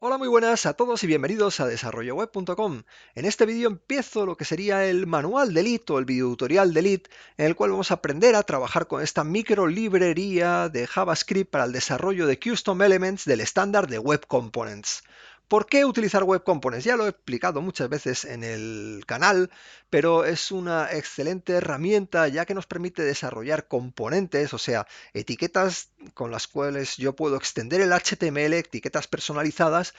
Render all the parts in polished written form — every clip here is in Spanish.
Hola, muy buenas a todos y bienvenidos a desarrolloweb.com. En este vídeo empiezo lo que sería el manual de Lit o el videotutorial de Lit, en el cual vamos a aprender a trabajar con esta micro librería de JavaScript para el desarrollo de Custom Elements del estándar de Web Components. ¿Por qué utilizar Web Components? Ya lo he explicado muchas veces en el canal, pero es una excelente herramienta ya que nos permite desarrollar componentes, o sea, etiquetas con las cuales yo puedo extender el HTML, etiquetas personalizadas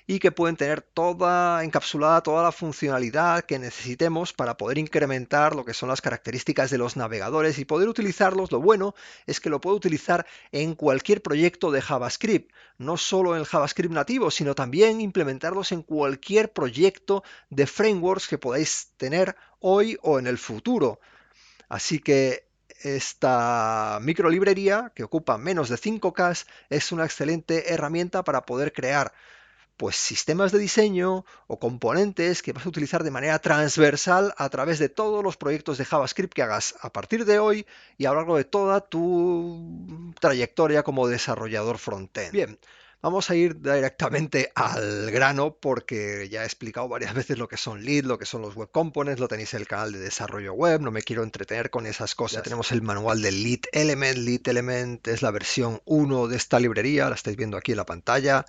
y que pueden tener toda encapsulada toda la funcionalidad que necesitemos para poder incrementar lo que son las características de los navegadores y poder utilizarlos. Lo bueno es que lo puedo utilizar en cualquier proyecto de JavaScript, no solo en el JavaScript nativo, sino también implementarlos en cualquier proyecto de frameworks que podáis tener hoy o en el futuro. Así que esta microlibrería, que ocupa menos de 5K, es una excelente herramienta para poder crear pues sistemas de diseño o componentes que vas a utilizar de manera transversal a través de todos los proyectos de JavaScript que hagas a partir de hoy y a lo largo de toda tu trayectoria como desarrollador frontend. Bien, vamos a ir directamente al grano porque ya he explicado varias veces lo que son Lit, lo que son los web components, lo tenéis en el canal de desarrollo web, no me quiero entretener con esas cosas. Ya tenemos el manual del Lit Element. Lit Element es la versión 1 de esta librería, la estáis viendo aquí en la pantalla.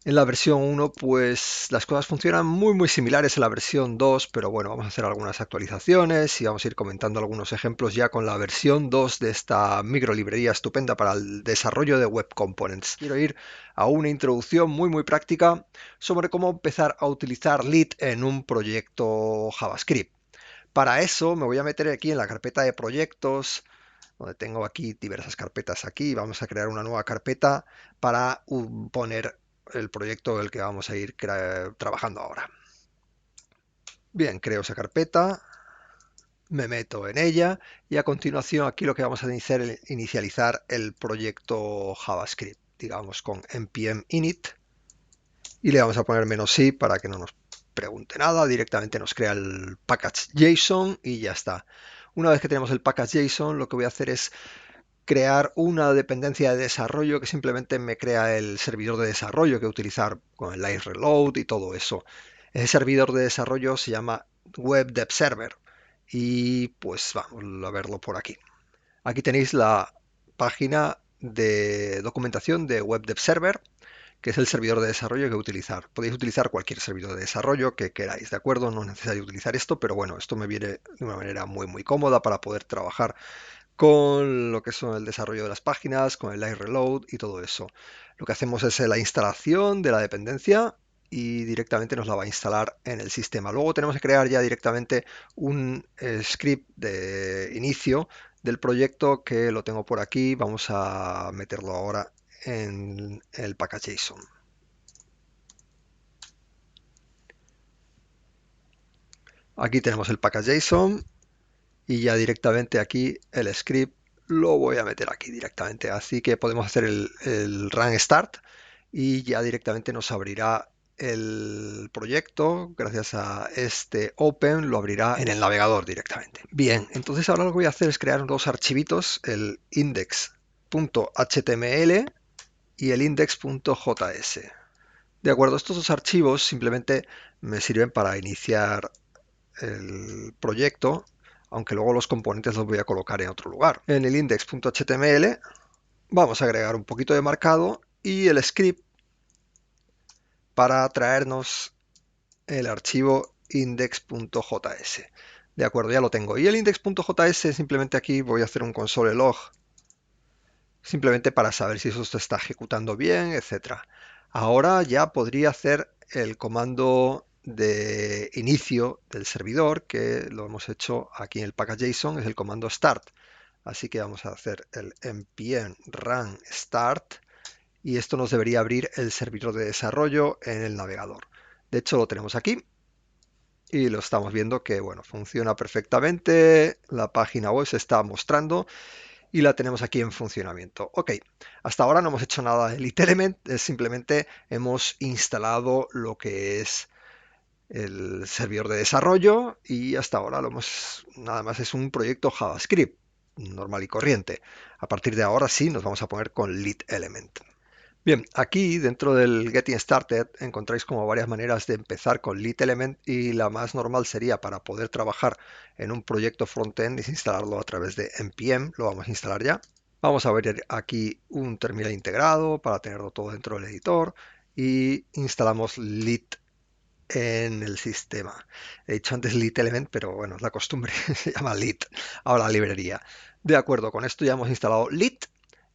En la versión 1, pues las cosas funcionan muy similares a la versión 2, pero bueno, vamos a hacer algunas actualizaciones y vamos a ir comentando algunos ejemplos ya con la versión 2 de esta microlibrería estupenda para el desarrollo de web components. Quiero ir a una introducción muy práctica sobre cómo empezar a utilizar Lit en un proyecto JavaScript. Para eso me voy a meter aquí en la carpeta de proyectos, donde tengo aquí diversas carpetas aquí. Vamos a crear una nueva carpeta para poner el proyecto del que vamos a ir trabajando ahora. Bien, creo esa carpeta, me meto en ella y a continuación aquí lo que vamos a hacer es inicializar el proyecto JavaScript, digamos con npm init, y le vamos a poner "-i" para que no nos pregunte nada, directamente nos crea el package JSON y ya está. Una vez que tenemos el package JSON, lo que voy a hacer es crear una dependencia de desarrollo que simplemente me crea el servidor de desarrollo que utilizar con el live reload y todo eso. Ese servidor de desarrollo se llama Web Dev Server y pues vamos a verlo por aquí. Aquí tenéis la página de documentación de Web Dev Server, que es el servidor de desarrollo que utilizar. Podéis utilizar cualquier servidor de desarrollo que queráis, ¿de acuerdo? No es necesario utilizar esto, pero bueno, esto me viene de una manera muy cómoda para poder trabajar con lo que son el desarrollo de las páginas, con el live reload y todo eso. Lo que hacemos es la instalación de la dependencia y directamente nos la va a instalar en el sistema. Luego tenemos que crear ya directamente un script de inicio del proyecto que lo tengo por aquí. Vamos a meterlo ahora en el package JSON. Aquí tenemos el package JSON y ya directamente aquí el script lo voy a meter aquí directamente. Así que podemos hacer el run start y ya directamente nos abrirá el proyecto. Gracias a este open lo abrirá en el navegador directamente. Bien, entonces ahora lo que voy a hacer es crear dos archivitos, el index.html y el index.js. De acuerdo, estos dos archivos simplemente me sirven para iniciar el proyecto, aunque luego los componentes los voy a colocar en otro lugar. En el index.html vamos a agregar un poquito de marcado y el script para traernos el archivo index.js. De acuerdo, ya lo tengo. Y el index.js simplemente aquí voy a hacer un console log, simplemente para saber si eso se está ejecutando bien, etcétera. Ahora ya podría hacer el comando de inicio del servidor, que lo hemos hecho aquí en el package.json, es el comando start. Así que vamos a hacer el npm run start y esto nos debería abrir el servidor de desarrollo en el navegador. De hecho, lo tenemos aquí y lo estamos viendo que bueno, funciona perfectamente. La página web se está mostrando y la tenemos aquí en funcionamiento. Ok, hasta ahora no hemos hecho nada de Lit Element, simplemente hemos instalado lo que es el servidor de desarrollo y hasta ahora nada más es un proyecto JavaScript normal y corriente. A partir de ahora sí nos vamos a poner con Lit Element. Bien, aquí dentro del Getting Started encontráis como varias maneras de empezar con Lit Element y la más normal sería para poder trabajar en un proyecto frontend es instalarlo a través de npm, lo vamos a instalar ya. Vamos a ver aquí un terminal integrado para tenerlo todo dentro del editor y instalamos Lit en el sistema. He dicho antes Lit Element, pero bueno, es la costumbre, se llama Lit, ahora la librería. De acuerdo, con esto ya hemos instalado Lit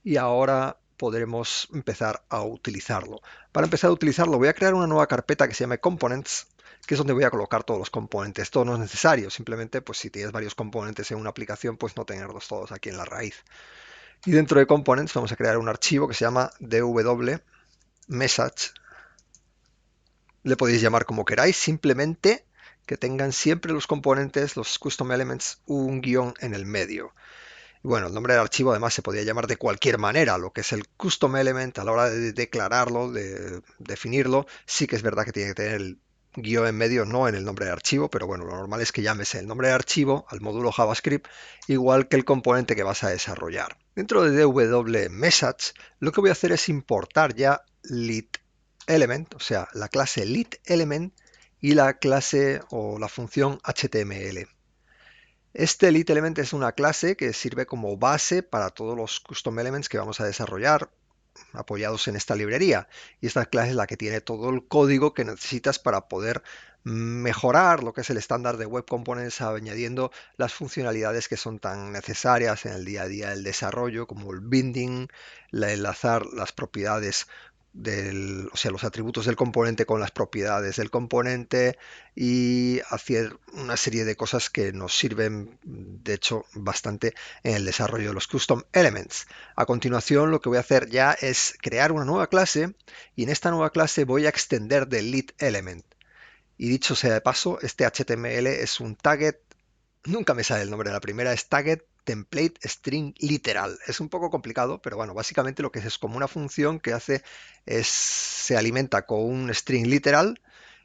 y ahora podremos empezar a utilizarlo. Para empezar a utilizarlo voy a crear una nueva carpeta que se llame Components, que es donde voy a colocar todos los componentes. Todo no es necesario, simplemente pues si tienes varios componentes en una aplicación, pues no tenerlos todos aquí en la raíz. Y dentro de Components vamos a crear un archivo que se llama dw-message. Le podéis llamar como queráis, simplemente que tengan siempre los componentes, los custom elements, un guión en el medio. Y bueno, el nombre del archivo además se podría llamar de cualquier manera, lo que es el custom element a la hora de declararlo, de definirlo, sí que es verdad que tiene que tener el guión en medio, no en el nombre del archivo, pero bueno, lo normal es que llámese el nombre del archivo al módulo JavaScript, igual que el componente que vas a desarrollar. Dentro de dw-message, lo que voy a hacer es importar ya lit element, o sea, la clase lit element y la clase o la función HTML. Este Elite Element es una clase que sirve como base para todos los custom elements que vamos a desarrollar apoyados en esta librería. Y esta clase es la que tiene todo el código que necesitas para poder mejorar lo que es el estándar de Web Components, añadiendo las funcionalidades que son tan necesarias en el día a día del desarrollo, como el binding, enlazar las propiedades o sea, los atributos del componente con las propiedades del componente y hacer una serie de cosas que nos sirven, de hecho, bastante en el desarrollo de los custom elements. A continuación, lo que voy a hacer ya es crear una nueva clase y en esta nueva clase voy a extender del lit element. Y dicho sea de paso, este HTML es un target, nunca me sale el nombre de la primera, es target template string literal. Es un poco complicado, pero bueno, básicamente lo que es como una función que hace es se alimenta con un string literal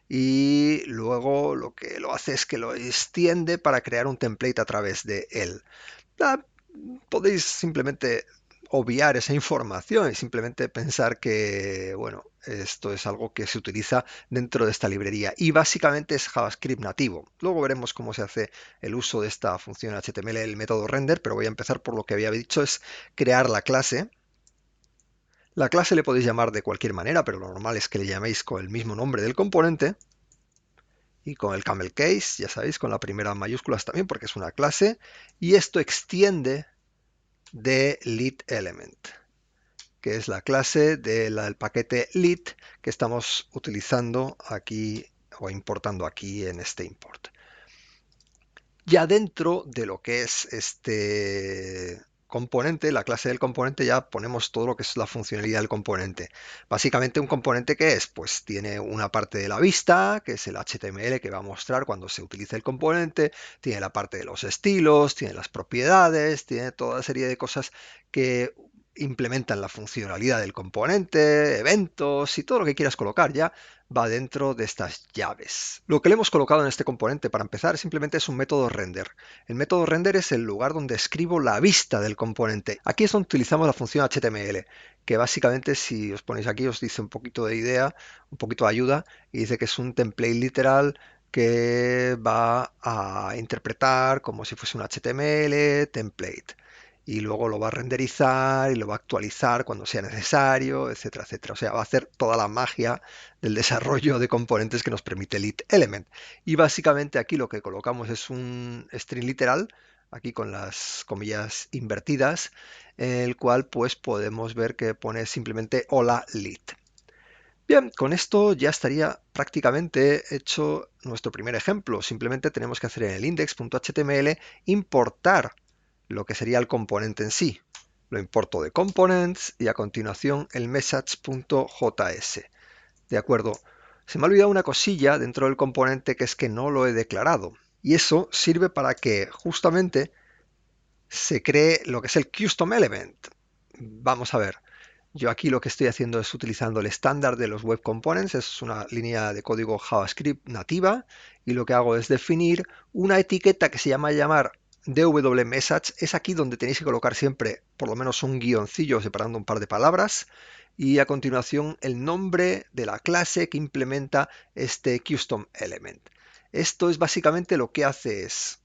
y luego lo que lo hace es que lo extiende para crear un template a través de él. Ah, podéis simplemente obviar esa información y simplemente pensar que, bueno, esto es algo que se utiliza dentro de esta librería y básicamente es JavaScript nativo. Luego veremos cómo se hace el uso de esta función HTML, el método render, pero voy a empezar por lo que había dicho, es crear la clase. La clase le podéis llamar de cualquier manera, pero lo normal es que le llaméis con el mismo nombre del componente. Y con el camel case, ya sabéis, con la primera mayúsculas también, porque es una clase. Y esto extiende de lit element, que es la clase del paquete lit que estamos utilizando aquí o importando aquí en este import. Ya dentro de lo que es este componente, la clase del componente, ya ponemos todo lo que es la funcionalidad del componente. Básicamente un componente que es, pues tiene una parte de la vista, que es el HTML que va a mostrar cuando se utiliza el componente, tiene la parte de los estilos, tiene las propiedades, tiene toda una serie de cosas que implementan la funcionalidad del componente, eventos y todo lo que quieras colocar ya va dentro de estas llaves. Lo que le hemos colocado en este componente para empezar simplemente es un método render. El método render es el lugar donde escribo la vista del componente. Aquí es donde utilizamos la función HTML, que básicamente si os ponéis aquí os dice un poquito de idea, un poquito de ayuda, y dice que es un template literal que va a interpretar como si fuese un HTML template y luego lo va a renderizar y lo va a actualizar cuando sea necesario, etcétera, etcétera. O sea, va a hacer toda la magia del desarrollo de componentes que nos permite Lit Element. Y básicamente aquí lo que colocamos es un string literal, aquí con las comillas invertidas, en el cual pues podemos ver que pone simplemente hola lit. Bien, con esto ya estaría prácticamente hecho nuestro primer ejemplo. Simplemente tenemos que hacer en el index.html importar lo que sería el componente en sí. Lo importo de components y a continuación el message.js. De acuerdo. Se me ha olvidado una cosilla dentro del componente que es que no lo he declarado. Y eso sirve para que justamente se cree lo que es el custom element. Vamos a ver. Yo aquí lo que estoy haciendo es utilizando el estándar de los Web Components, es una línea de código JavaScript nativa, y lo que hago es definir una etiqueta que se llama llamar dw-message. Es aquí donde tenéis que colocar siempre por lo menos un guioncillo separando un par de palabras, y a continuación el nombre de la clase que implementa este custom element. Esto es básicamente lo que hace es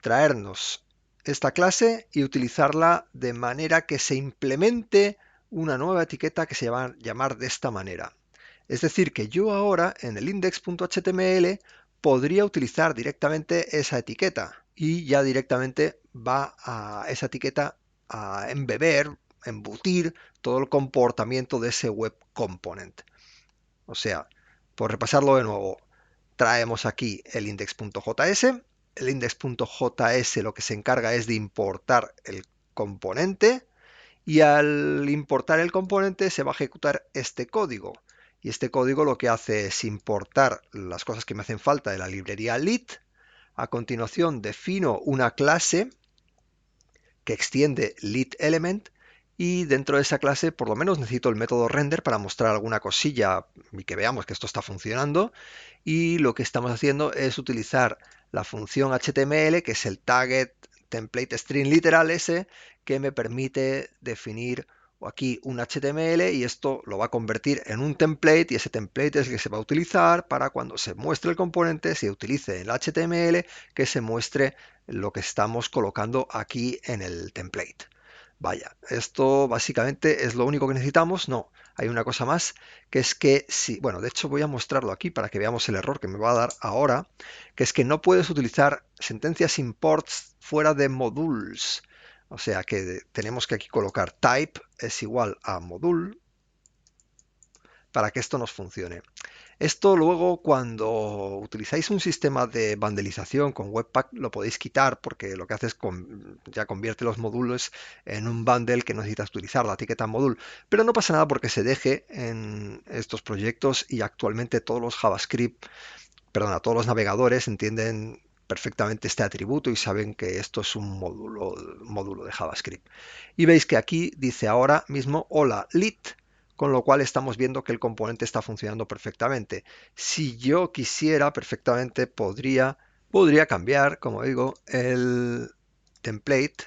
traernos esta clase y utilizarla de manera que se implemente una nueva etiqueta que se va a llamar de esta manera. Es decir, que yo ahora en el index.html podría utilizar directamente esa etiqueta y ya directamente va a esa etiqueta a embutir todo el comportamiento de ese web component. O sea, por repasarlo de nuevo, traemos aquí el index.js. El index.js lo que se encarga es de importar el componente y al importar el componente se va a ejecutar este código. Y este código lo que hace es importar las cosas que me hacen falta de la librería lit. A continuación defino una clase que extiende lit_element y dentro de esa clase por lo menos necesito el método render para mostrar alguna cosilla y que veamos que esto está funcionando. Y lo que estamos haciendo es utilizar la función HTML, que es el target template string literal ese, que me permite definir aquí un HTML y esto lo va a convertir en un template y ese template es el que se va a utilizar para cuando se muestre el componente, se utilice el HTML que se muestre lo que estamos colocando aquí en el template. Vaya, esto básicamente es lo único que necesitamos. No, hay una cosa más, que es que si, bueno, de hecho voy a mostrarlo aquí para que veamos el error que me va a dar ahora, que es que no puedes utilizar sentencias imports fuera de modules. O sea que tenemos que aquí colocar type es igual a module para que esto nos funcione. Esto luego cuando utilizáis un sistema de bandelización con Webpack lo podéis quitar porque lo que hace es ya convierte los módulos en un bundle que no necesitas utilizar la etiqueta module. Pero no pasa nada porque se deje en estos proyectos y actualmente todos los JavaScript, perdona, todos los navegadores entienden perfectamente este atributo y saben que esto es un módulo de JavaScript. Y veis que aquí dice ahora mismo hola lit, con lo cual estamos viendo que el componente está funcionando perfectamente. Si yo quisiera perfectamente podría cambiar, como digo, el template,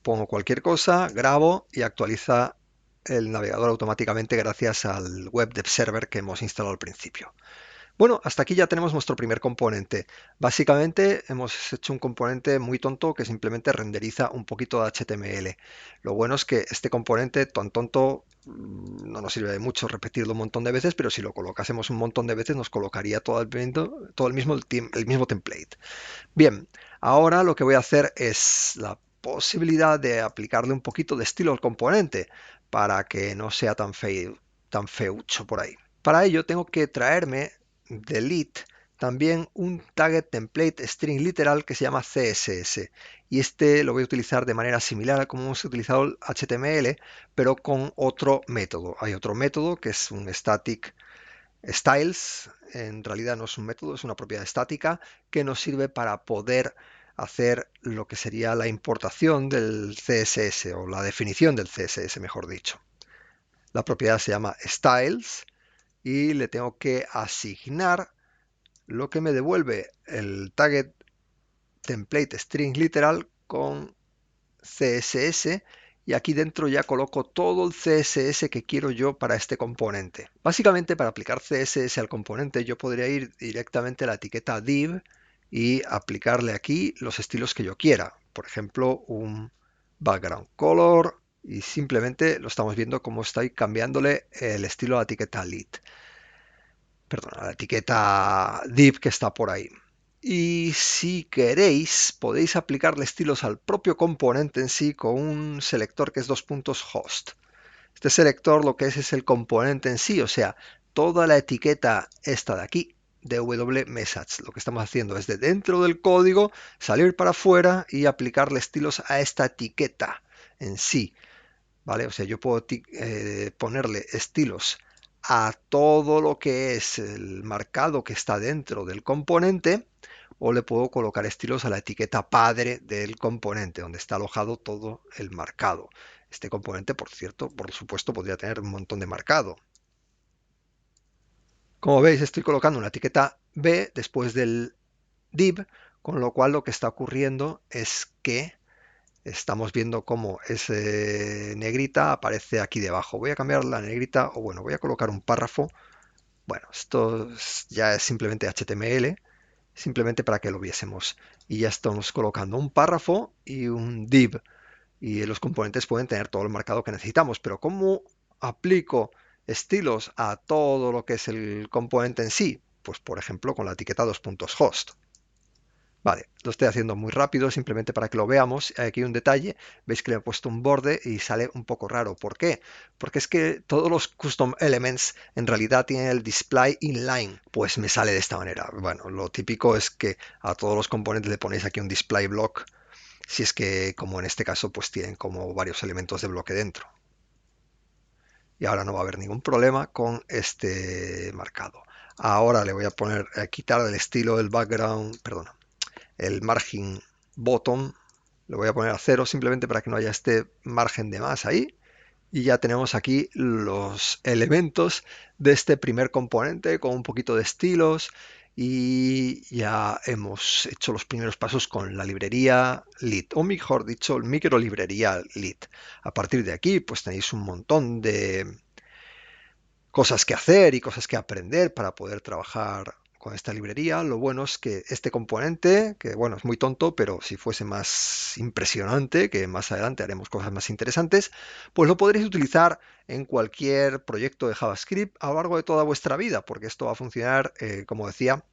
pongo cualquier cosa, grabo y actualiza el navegador automáticamente gracias al web dev server que hemos instalado al principio. Bueno, hasta aquí ya tenemos nuestro primer componente. Básicamente hemos hecho un componente muy tonto que simplemente renderiza un poquito de HTML. Lo bueno es que este componente tan tonto no nos sirve de mucho repetirlo un montón de veces, pero si lo colocásemos un montón de veces nos colocaría todo el mismo template. Bien, ahora lo que voy a hacer es la posibilidad de aplicarle un poquito de estilo al componente para que no sea tan feucho por ahí. Para ello tengo que traerme delete también un target template string literal que se llama CSS y este lo voy a utilizar de manera similar a como hemos utilizado el HTML pero con otro método. Hay otro método que es un static styles, en realidad no es un método, es una propiedad estática que nos sirve para poder hacer lo que sería la importación del CSS o la definición del CSS, mejor dicho. La propiedad se llama styles y le tengo que asignar lo que me devuelve el target template string literal con CSS y aquí dentro ya coloco todo el CSS que quiero yo para este componente. Básicamente para aplicar CSS al componente yo podría ir directamente a la etiqueta div y aplicarle aquí los estilos que yo quiera. Por ejemplo, un background color y simplemente lo estamos viendo como estoy cambiándole el estilo a la etiqueta lit. Perdón, a la etiqueta div que está por ahí. Y si queréis, podéis aplicarle estilos al propio componente en sí con un selector que es host. Este selector lo que es el componente en sí, o sea, toda la etiqueta esta de aquí, de wmessage. Lo que estamos haciendo es de dentro del código salir para afuera y aplicarle estilos a esta etiqueta en sí. ¿Vale? O sea, yo puedo ponerle estilos a todo lo que es el marcado que está dentro del componente o le puedo colocar estilos a la etiqueta padre del componente donde está alojado todo el marcado. Este componente, por cierto, por supuesto, podría tener un montón de marcado. Como veis, estoy colocando una etiqueta B después del div, con lo cual lo que está ocurriendo es que Estamos viendo cómo ese negrita aparece aquí debajo. Voy a cambiar la negrita, o bueno, voy a colocar un párrafo. Bueno, ya es simplemente HTML, simplemente para que lo viésemos. Y ya estamos colocando un párrafo y un div. Y los componentes pueden tener todo el marcado que necesitamos, pero ¿cómo aplico estilos a todo lo que es el componente en sí? Pues por ejemplo con la etiqueta host. Vale, lo estoy haciendo muy rápido, simplemente para que lo veamos. Aquí hay un detalle, veis que le he puesto un borde y sale un poco raro. ¿Por qué? Porque es que todos los custom elements en realidad tienen el display inline. Pues me sale de esta manera. Bueno, lo típico es que a todos los componentes le ponéis aquí un display block, si es que, como en este caso, pues tienen como varios elementos de bloque dentro. Y ahora no va a haber ningún problema con este marcado. Ahora le voy a poner, a quitar el estilo del background, perdón, el margin bottom, lo voy a poner a 0 simplemente para que no haya este margen de más ahí. Y ya tenemos aquí los elementos de este primer componente con un poquito de estilos, y ya hemos hecho los primeros pasos con la librería Lit, o mejor dicho, el micro librería Lit. A partir de aquí pues tenéis un montón de cosas que hacer y cosas que aprender para poder trabajar con esta librería. Lo bueno es que este componente, que bueno, es muy tonto, pero si fuese más impresionante, que más adelante haremos cosas más interesantes, pues lo podréis utilizar en cualquier proyecto de JavaScript a lo largo de toda vuestra vida, porque esto va a funcionar, como decía,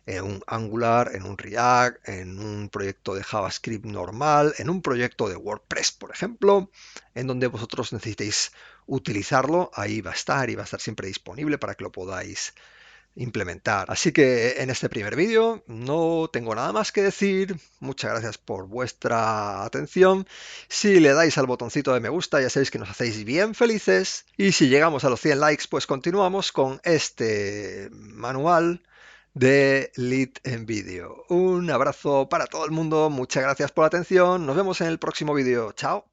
en un Angular, en un React, en un proyecto de JavaScript normal, en un proyecto de WordPress, por ejemplo, en donde vosotros necesitéis utilizarlo, ahí va a estar y va a estar siempre disponible para que lo podáis implementar. Así que en este primer vídeo no tengo nada más que decir. Muchas gracias por vuestra atención. Si le dais al botoncito de me gusta, ya sabéis que nos hacéis bien felices. Y si llegamos a los 100 likes, pues continuamos con este manual de Lit en vídeo. Un abrazo para todo el mundo. Muchas gracias por la atención. Nos vemos en el próximo vídeo. Chao.